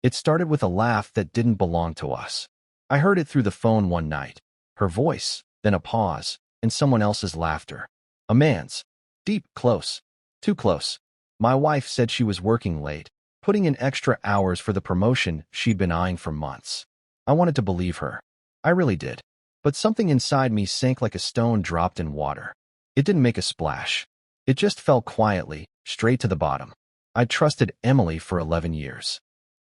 It started with a laugh that didn't belong to us. I heard it through the phone one night. Her voice, then a pause, and someone else's laughter. A man's. Deep, close. Too close. My wife said she was working late, putting in extra hours for the promotion she'd been eyeing for months. I wanted to believe her. I really did. But something inside me sank like a stone dropped in water. It didn't make a splash. It just fell quietly, straight to the bottom. I'd trusted Emily for 11 years.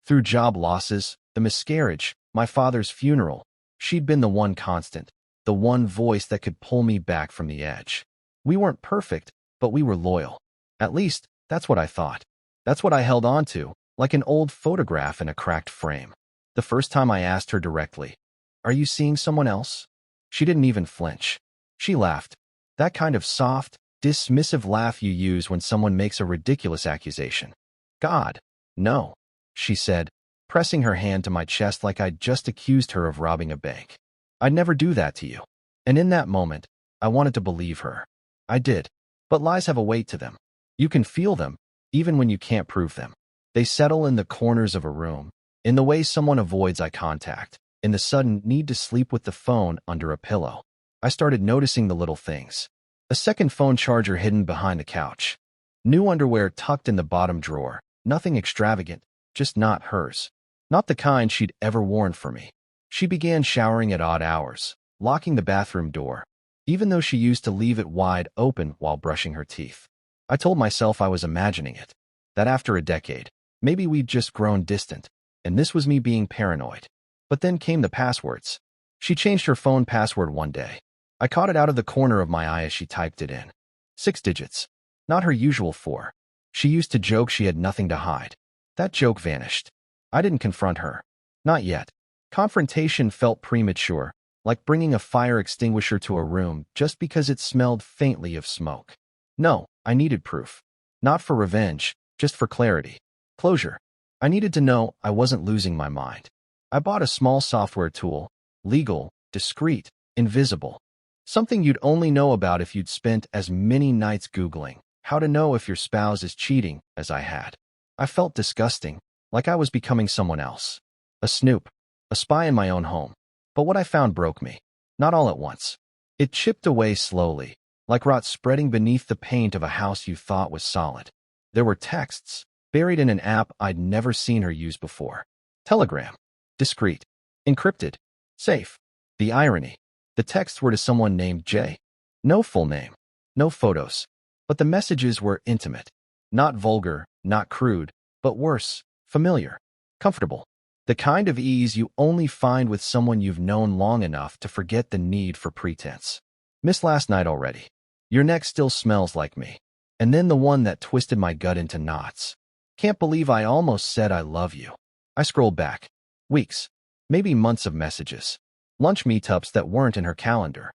Through job losses, the miscarriage, my father's funeral, she'd been the one constant, the one voice that could pull me back from the edge. We weren't perfect, but we were loyal. At least, that's what I thought. That's what I held on to, like an old photograph in a cracked frame. The first time I asked her directly, "Are you seeing someone else?" She didn't even flinch. She laughed. That kind of soft, dismissive laugh you use when someone makes a ridiculous accusation. "God, no," she said, pressing her hand to my chest like I'd just accused her of robbing a bank. "I'd never do that to you." And in that moment, I wanted to believe her. I did. But lies have a weight to them. You can feel them, even when you can't prove them. They settle in the corners of a room, in the way someone avoids eye contact, in the sudden need to sleep with the phone under a pillow. I started noticing the little things. A second phone charger hidden behind the couch. New underwear tucked in the bottom drawer. Nothing extravagant, just not hers. Not the kind she'd ever worn for me. She began showering at odd hours, locking the bathroom door, even though she used to leave it wide open while brushing her teeth. I told myself I was imagining it, that after a decade, maybe we'd just grown distant, and this was me being paranoid. But then came the passwords. She changed her phone password one day. I caught it out of the corner of my eye as she typed it in. 6 digits. Not her usual 4. She used to joke she had nothing to hide. That joke vanished. I didn't confront her. Not yet. Confrontation felt premature, like bringing a fire extinguisher to a room just because it smelled faintly of smoke. No, I needed proof. Not for revenge, just for clarity. Closure. I needed to know I wasn't losing my mind. I bought a small software tool, legal, discreet, invisible. Something you'd only know about if you'd spent as many nights Googling how to know if your spouse is cheating as I had. I felt disgusting, like I was becoming someone else. A snoop, a spy in my own home. But what I found broke me. Not all at once. It chipped away slowly, like rot spreading beneath the paint of a house you thought was solid. There were texts, buried in an app I'd never seen her use before. Telegram. Discreet. Encrypted. Safe. The irony. The texts were to someone named Jay. No full name. No photos. But the messages were intimate. Not vulgar, not crude, but worse, familiar. Comfortable. The kind of ease you only find with someone you've known long enough to forget the need for pretense. Missed last night already. Your neck still smells like me. And then the one that twisted my gut into knots. Can't believe I almost said I love you. I scrolled back. Weeks. Maybe months of messages. Lunch meetups that weren't in her calendar.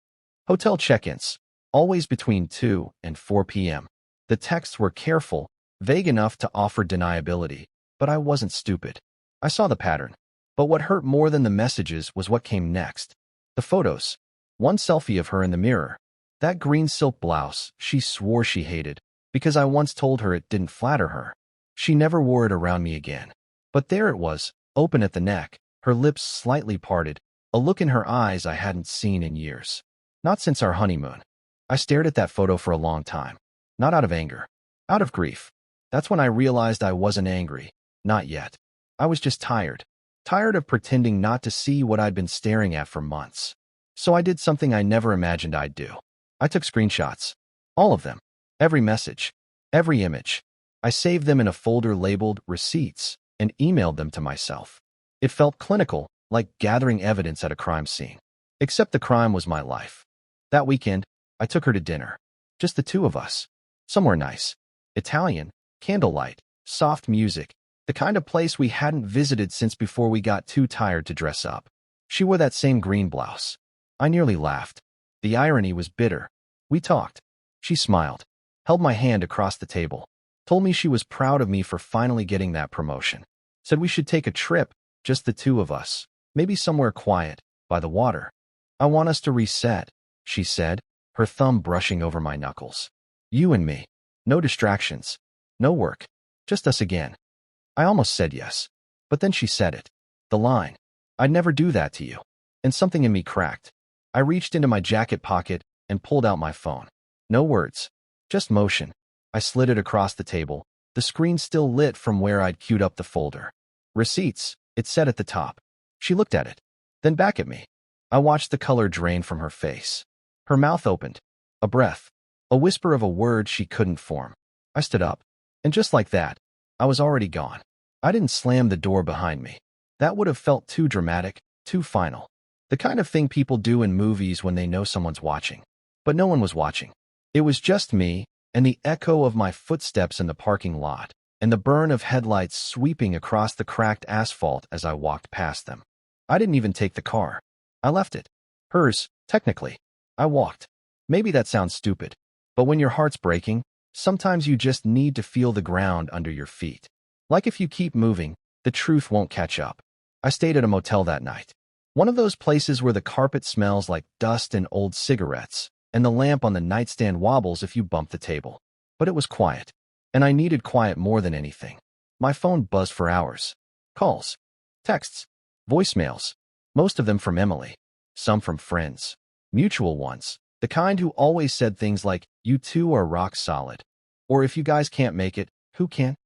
Hotel check-ins. Always between 2 and 4 p.m. The texts were careful, vague enough to offer deniability, but I wasn't stupid. I saw the pattern. But what hurt more than the messages was what came next. The photos. One selfie of her in the mirror. That green silk blouse she swore she hated, because I once told her it didn't flatter her. She never wore it around me again. But there it was, open at the neck, her lips slightly parted, a look in her eyes I hadn't seen in years. Not since our honeymoon. I stared at that photo for a long time. Not out of anger. Out of grief. That's when I realized I wasn't angry. Not yet. I was just tired. Tired of pretending not to see what I'd been staring at for months. So I did something I never imagined I'd do. I took screenshots. All of them. Every message. Every image. I saved them in a folder labeled Receipts and emailed them to myself. It felt clinical, like gathering evidence at a crime scene. Except the crime was my life. That weekend, I took her to dinner. Just the two of us. Somewhere nice. Italian, candlelight, soft music. The kind of place we hadn't visited since before we got too tired to dress up. She wore that same green blouse. I nearly laughed. The irony was bitter. We talked. She smiled, held my hand across the table, told me she was proud of me for finally getting that promotion. Said we should take a trip, just the two of us, maybe somewhere quiet, by the water. I want us to reset, she said, her thumb brushing over my knuckles. You and me. No distractions. No work. Just us again. I almost said yes. But then she said it. The line, "I'd never do that to you." And something in me cracked. I reached into my jacket pocket and pulled out my phone. No words, just motion. I slid it across the table, the screen still lit from where I'd queued up the folder. Receipts, it said at the top. She looked at it, then back at me. I watched the color drain from her face. Her mouth opened. A breath. A whisper of a word she couldn't form. I stood up. And just like that, I was already gone. I didn't slam the door behind me. That would have felt too dramatic, too final. The kind of thing people do in movies when they know someone's watching. But no one was watching. It was just me, and the echo of my footsteps in the parking lot, and the burn of headlights sweeping across the cracked asphalt as I walked past them. I didn't even take the car. I left it. Hers, technically. I walked. Maybe that sounds stupid, but when your heart's breaking, sometimes you just need to feel the ground under your feet. Like if you keep moving, the truth won't catch up. I stayed at a motel that night. One of those places where the carpet smells like dust and old cigarettes, and the lamp on the nightstand wobbles if you bump the table. But it was quiet, and I needed quiet more than anything. My phone buzzed for hours. Calls, texts, voicemails, most of them from Emily, some from friends, mutual ones, the kind who always said things like, "You two are rock solid," or "If you guys can't make it, who can?"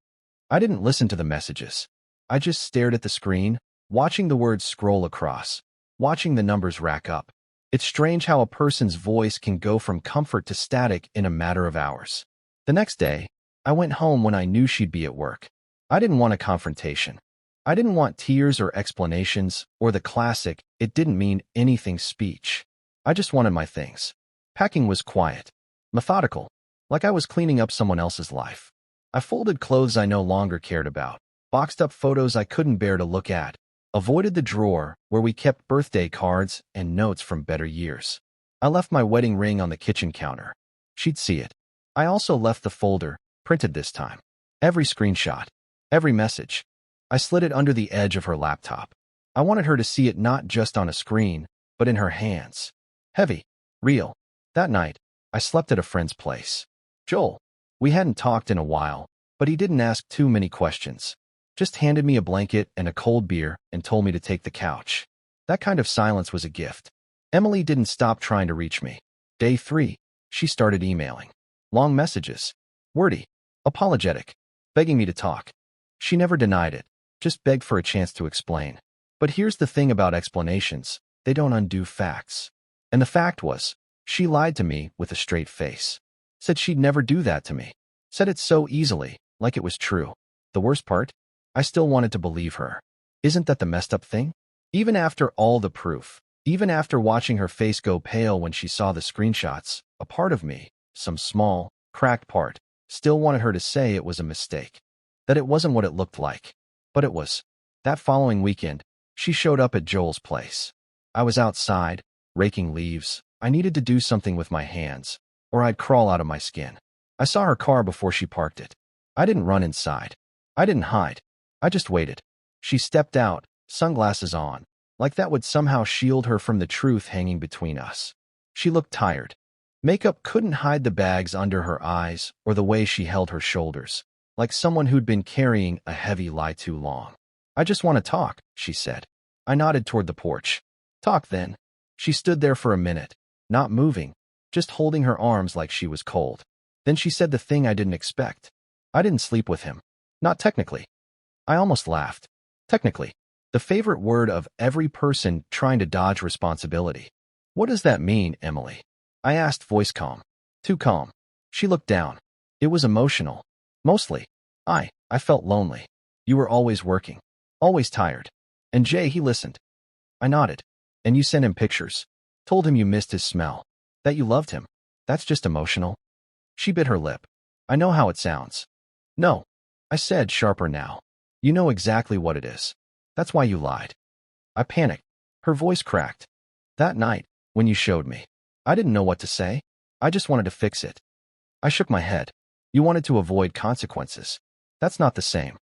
I didn't listen to the messages. I just stared at the screen, watching the words scroll across, watching the numbers rack up. It's strange how a person's voice can go from comfort to static in a matter of hours. The next day, I went home when I knew she'd be at work. I didn't want a confrontation. I didn't want tears or explanations or the classic, "it didn't mean anything" speech. I just wanted my things. Packing was quiet, methodical, like I was cleaning up someone else's life. I folded clothes I no longer cared about, boxed up photos I couldn't bear to look at, avoided the drawer where we kept birthday cards and notes from better years. I left my wedding ring on the kitchen counter. She'd see it. I also left the folder, printed this time. Every screenshot, every message. I slid it under the edge of her laptop. I wanted her to see it not just on a screen, but in her hands. Heavy, real. That night, I slept at a friend's place. Joel. We hadn't talked in a while, but he didn't ask too many questions. Just handed me a blanket and a cold beer and told me to take the couch. That kind of silence was a gift. Emily didn't stop trying to reach me. Day 3, she started emailing. Long messages. Wordy. Apologetic. Begging me to talk. She never denied it, just begged for a chance to explain. But here's the thing about explanations. They don't undo facts. And the fact was, she lied to me with a straight face. Said she'd never do that to me. Said it so easily, like it was true. The worst part? I still wanted to believe her. Isn't that the messed up thing? Even after all the proof, even after watching her face go pale when she saw the screenshots, a part of me, some small, cracked part, still wanted her to say it was a mistake. That it wasn't what it looked like. But it was. That following weekend, she showed up at Joel's place. I was outside, raking leaves. I needed to do something with my hands, or I'd crawl out of my skin. I saw her car before she parked it. I didn't run inside. I didn't hide. I just waited. She stepped out, sunglasses on, like that would somehow shield her from the truth hanging between us. She looked tired. Makeup couldn't hide the bags under her eyes or the way she held her shoulders, like someone who'd been carrying a heavy lie too long. "I just want to talk," she said. I nodded toward the porch. "Talk then." She stood there for a minute, not moving, just holding her arms like she was cold. Then she said the thing I didn't expect. "I didn't sleep with him. Not technically." I almost laughed. Technically. The favorite word of every person trying to dodge responsibility. "What does that mean, Emily?" I asked, voice calm. Too calm. She looked down. It was emotional. Mostly. I felt lonely. You were always working. Always tired. And Jay, he listened. I nodded. "And you sent him pictures. Told him you missed his smell. That you loved him. That's just emotional." She bit her lip. "I know how it sounds." "No," I said, sharper now. "You know exactly what it is. That's why you lied." I panicked. Her voice cracked. "That night, when you showed me, I didn't know what to say. I just wanted to fix it." I shook my head. "You wanted to avoid consequences. That's not the same."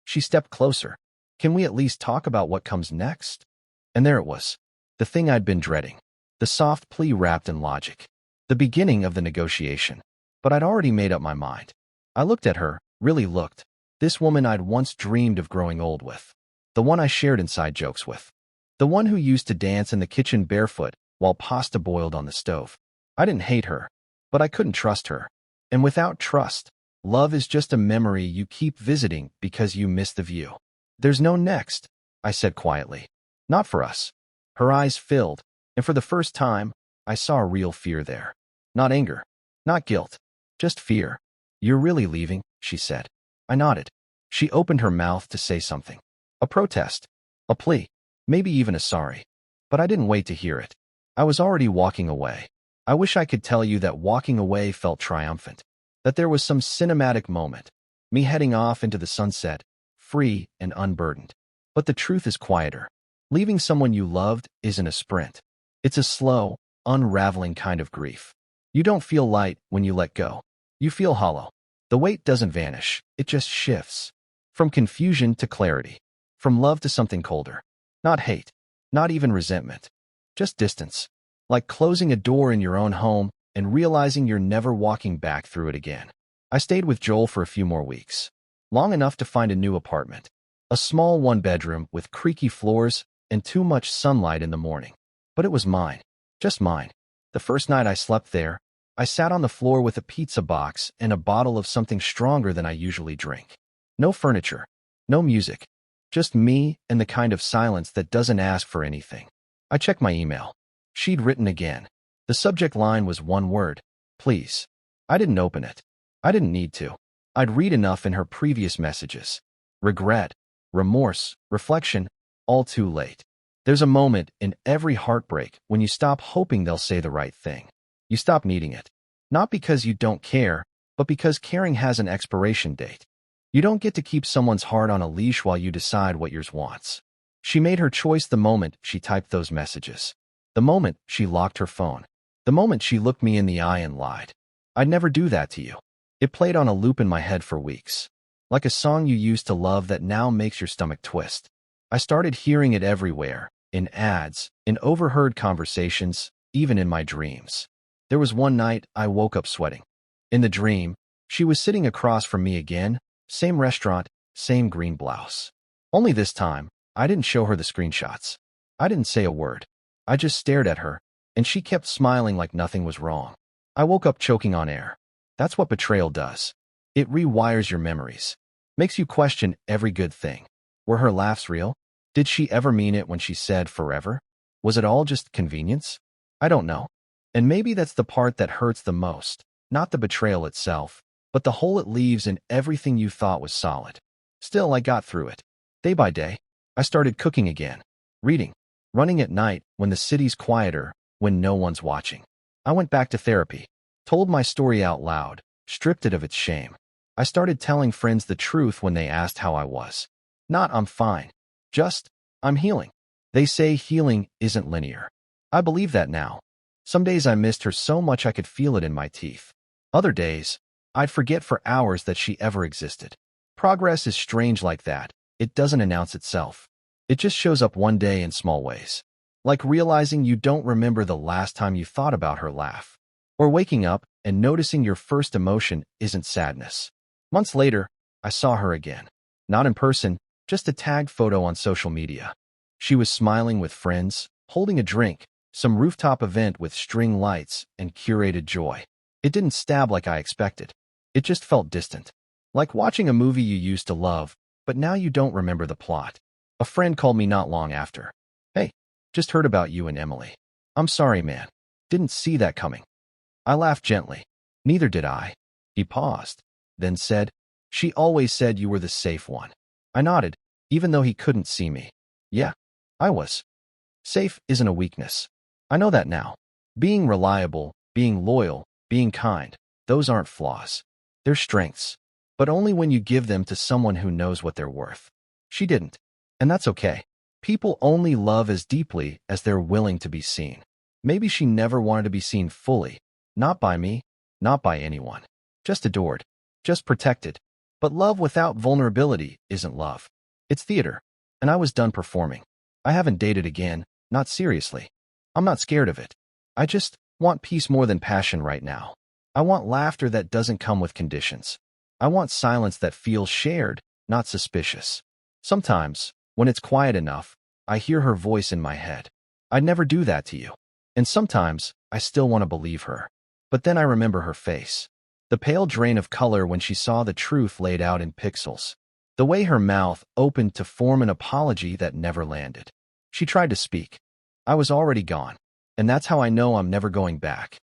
She stepped closer. "Can we at least talk about what comes next?" And there it was. The thing I'd been dreading. The soft plea wrapped in logic. The beginning of the negotiation. But I'd already made up my mind. I looked at her, really looked. This woman I'd once dreamed of growing old with. The one I shared inside jokes with. The one who used to dance in the kitchen barefoot while pasta boiled on the stove. I didn't hate her, but I couldn't trust her. And without trust, love is just a memory you keep visiting because you miss the view. There's no next, I said quietly. Not for us. Her eyes filled, and for the first time, I saw real fear there. Not anger, not guilt, just fear. You're really leaving, she said. I nodded. She opened her mouth to say something. A protest, a plea, maybe even a sorry. But I didn't wait to hear it. I was already walking away. I wish I could tell you that walking away felt triumphant, that there was some cinematic moment, me heading off into the sunset, free and unburdened. But the truth is quieter. Leaving someone you loved isn't a sprint. It's a slow, unraveling kind of grief. You don't feel light when you let go. You feel hollow. The weight doesn't vanish, it just shifts. From confusion to clarity. From love to something colder. Not hate. Not even resentment. Just distance. Like closing a door in your own home and realizing you're never walking back through it again. I stayed with Joel for a few more weeks. Long enough to find a new apartment. A small one-bedroom with creaky floors and too much sunlight in the morning. But it was mine. Just mine. The first night I slept there, I sat on the floor with a pizza box and a bottle of something stronger than I usually drink. No furniture. No music. Just me and the kind of silence that doesn't ask for anything. I checked my email. She'd written again. The subject line was one word. Please. I didn't open it. I didn't need to. I'd read enough in her previous messages. Regret, remorse, reflection, all too late. There's a moment in every heartbreak when you stop hoping they'll say the right thing. You stop needing it. Not because you don't care, but because caring has an expiration date. You don't get to keep someone's heart on a leash while you decide what yours wants. She made her choice the moment she typed those messages. The moment she locked her phone. The moment she looked me in the eye and lied. I'd never do that to you. It played on a loop in my head for weeks. Like a song you used to love that now makes your stomach twist. I started hearing it everywhere, in ads, in overheard conversations, even in my dreams. There was one night I woke up sweating. In the dream, she was sitting across from me again, same restaurant, same green blouse. Only this time, I didn't show her the screenshots. I didn't say a word. I just stared at her, and she kept smiling like nothing was wrong. I woke up choking on air. That's what betrayal does. It rewires your memories. Makes you question every good thing. Were her laughs real? Did she ever mean it when she said forever? Was it all just convenience? I don't know. And maybe that's the part that hurts the most, not the betrayal itself, but the hole it leaves in everything you thought was solid. Still, I got through it. Day by day, I started cooking again, reading, running at night when the city's quieter, when no one's watching. I went back to therapy, told my story out loud, stripped it of its shame. I started telling friends the truth when they asked how I was. Not I'm fine, just I'm healing. They say healing isn't linear. I believe that now. Some days I missed her so much I could feel it in my teeth. Other days, I'd forget for hours that she ever existed. Progress is strange like that. It doesn't announce itself. It just shows up one day in small ways. Like realizing you don't remember the last time you thought about her laugh. Or waking up and noticing your first emotion isn't sadness. Months later, I saw her again. Not in person, just a tagged photo on social media. She was smiling with friends, holding a drink, some rooftop event with string lights and curated joy. It didn't stab like I expected. It just felt distant. Like watching a movie you used to love, but now you don't remember the plot. A friend called me not long after. Hey, just heard about you and Emily. I'm sorry, man. Didn't see that coming. I laughed gently. Neither did I. He paused, then said, she always said you were the safe one. I nodded, even though he couldn't see me. Yeah, I was. Safe isn't a weakness. I know that now. Being reliable, being loyal, being kind, those aren't flaws. They're strengths. But only when you give them to someone who knows what they're worth. She didn't. And that's okay. People only love as deeply as they're willing to be seen. Maybe she never wanted to be seen fully. Not by me, not by anyone. Just adored. Just protected. But love without vulnerability isn't love. It's theater. And I was done performing. I haven't dated again, not seriously. I'm not scared of it. I just want peace more than passion right now. I want laughter that doesn't come with conditions. I want silence that feels shared, not suspicious. Sometimes, When it's quiet enough, I hear her voice in my head. I'd never do that to you. And sometimes, I still want to believe her. But then I remember her face. The pale drain of color when she saw the truth laid out in pixels. The way her mouth opened to form an apology that never landed. She tried to speak. I was already gone. And that's how I know I'm never going back.